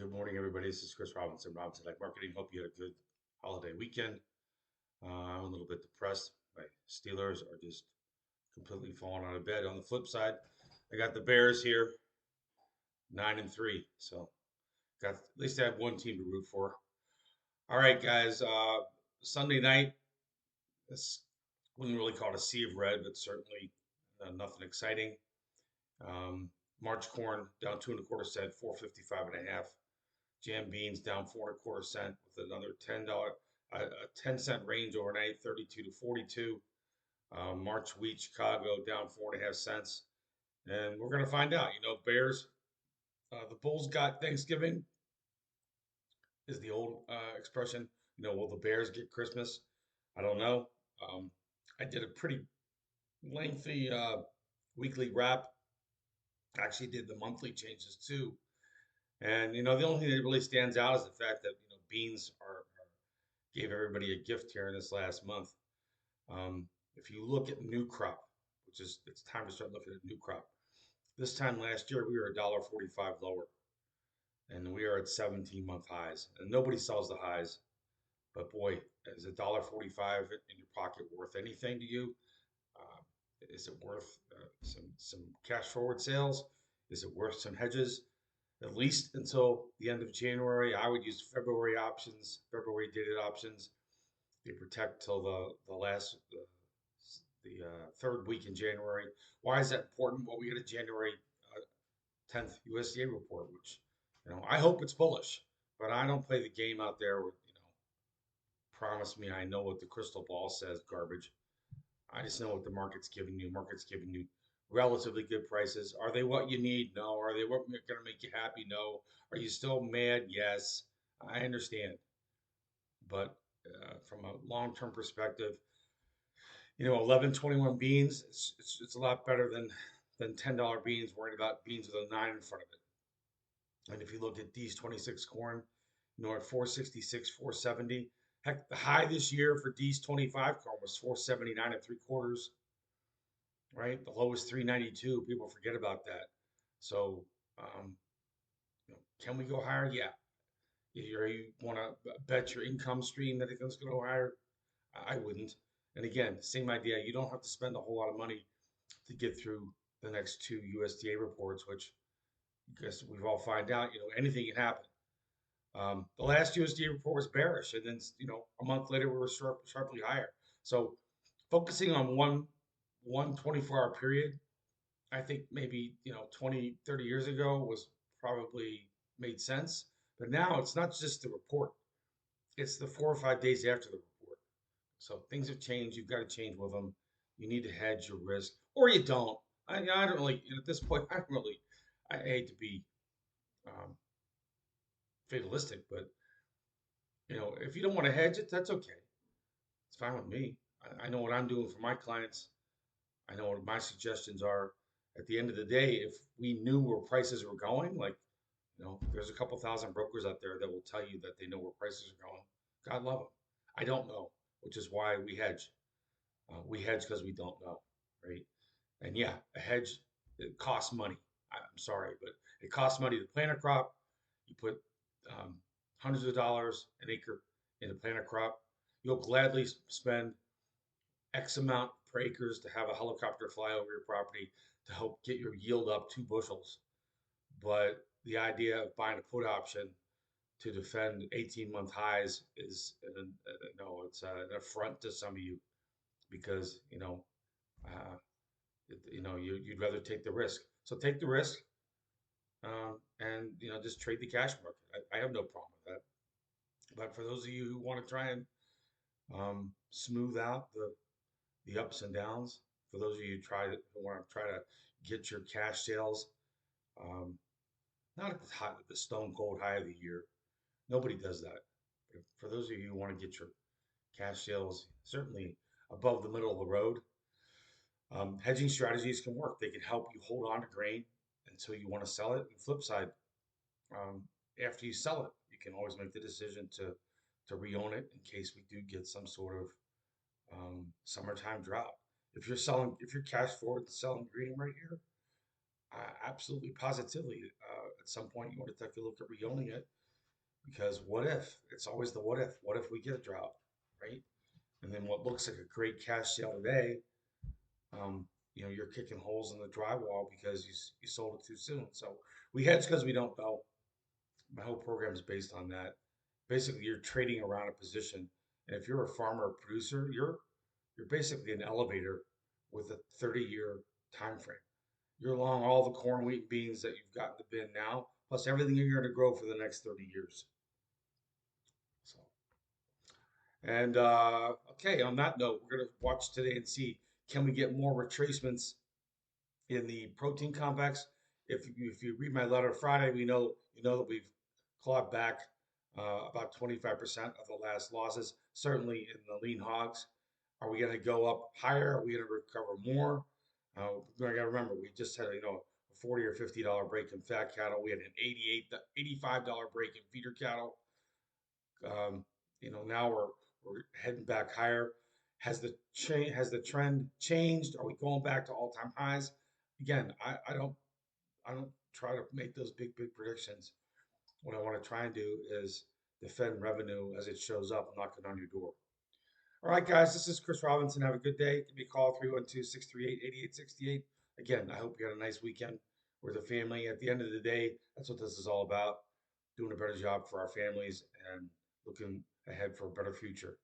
Good morning, everybody. This is Chris Robinson, Robinson Tech Marketing. Hope you had a good holiday weekend. I'm a little bit depressed. My Steelers are just completely falling out of bed. On the flip side, I got the Bears here, 9-3. So got at least I have one team to root for. All right, guys. Sunday night, this wouldn't really call it a sea of red, but certainly nothing exciting. Um, March corn down 2.25 cents, 4.55 1/2. Jam beans down 4.25 cents with another a 10 cent range overnight, 32 to 42. March wheat Chicago down 4.5 cents, and we're gonna find out. Bears. The Bulls got Thanksgiving is the old expression. Will the Bears get Christmas? I don't know. Um, I did a pretty lengthy weekly wrap. Actually, did the monthly changes too. And the only thing that really stands out is the fact that beans gave everybody a gift here in this last month. If you look at new crop, it's time to start looking at new crop. This time last year we were $1.45 lower, and we are at 17-month highs. And nobody sells the highs, but boy, is $1.45 in your pocket worth anything to you? Uh, is it worth some cash forward sales? Is it worth some hedges? At least until the end of January, I would use February options, February dated options. They protect till the third week in January. Why is that important? Well, we get a January 10th USDA report, which I hope it's bullish, but I don't play the game out there with promise me I know what the crystal ball says garbage. I just know what the market's giving you. Market's giving you relatively good prices. Are they what you need? No. Are they what going to make you happy? No. Are you still mad? Yes. I understand, but from a long-term perspective, 11.21 beans, it's a lot better than $10 beans, worried about beans with a 9 in front of it. And if you look at D's 26 corn, at 466, 470. Heck, the high this year for D's 25 corn was 479 3/4, right? The low was 392. People forget about that. So, um, can we go higher? Yeah. You want to bet your income stream that it's going to go higher? I wouldn't. And again, same idea. You don't have to spend a whole lot of money to get through the next two USDA reports, which I guess we've all find out, anything can happen. The last USDA report was bearish, and then a month later we were sharply higher. So focusing on one 24-hour period, I think maybe 20, 30 years ago was probably made sense. But now it's not just the report; it's the 4 or 5 days after the report. So things have changed. You've got to change with them. You need to hedge your risk, or you don't. I don't really, at this point, I hate to be um, fatalistic, but if you don't want to hedge it, that's okay. It's fine with me. I know what I'm doing for my clients. I know what my suggestions are. At the end of the day, if we knew where prices were going, like, there's a couple thousand brokers out there that will tell you that they know where prices are going. God love them. I don't know, which is why we hedge. We hedge because we don't know, right? And yeah, a hedge, it costs money. I'm sorry, but it costs money to plant a crop. You put um, hundreds of dollars an acre in a plant a crop. You'll gladly spend X amount per acres to have a helicopter fly over your property to help get your yield up 2 bushels. But the idea of buying a put option to defend 18-month highs is no, it's an affront to some of you because uh, you'd rather take the risk. So take the risk, and just trade the cash market. I have no problem with that. But for those of you who want to try and smooth out the ups and downs, for those of you who want to try to get your cash sales, um, not at the stone cold high of the year. Nobody does that. But for those of you who want to get your cash sales certainly above the middle of the road, hedging strategies can work. They can help you hold on to grain until you want to sell it. And flip side, um, after you sell it, you can always make the decision to re-own it in case we do get some sort of summertime drought. If you're cash forward selling green right here, Absolutely, positively. At some point, you want to take a look at re-owning it because what if? It's always the what if. What if we get a drought, right? And then what looks like a great cash sale today, um, you're kicking holes in the drywall because you sold it too soon. So we hedge because we don't know. My whole program is based on that. Basically, you're trading around a position, and if you're a farmer or producer, you're basically an elevator with a 30-year time frame. You're long all the corn, wheat, beans that you've got in the bin now, plus everything you're going to grow for the next 30 years. So, and okay, on that note, we're going to watch today and see can we get more retracements in the protein complex. If you read my letter Friday, you know that we've clawed back about 25% of the last losses, certainly in the lean hogs. Are we going to go up higher? Are we going to recover more? We got to remember we just had a $40 or $50 break in fat cattle. We had an $85 break in feeder cattle. Um, now we're heading back higher. Has the trend changed? Are we going back to all time highs? Again, I don't try to make those big predictions. What I want to try and do is defend revenue as it shows up knocking on your door. All right, guys, this is Chris Robinson. Have a good day. Give me a call 312-638-8868. Again, I hope you had a nice weekend with the family. At the end of the day, that's what this is all about. Doing a better job for our families and looking ahead for a better future.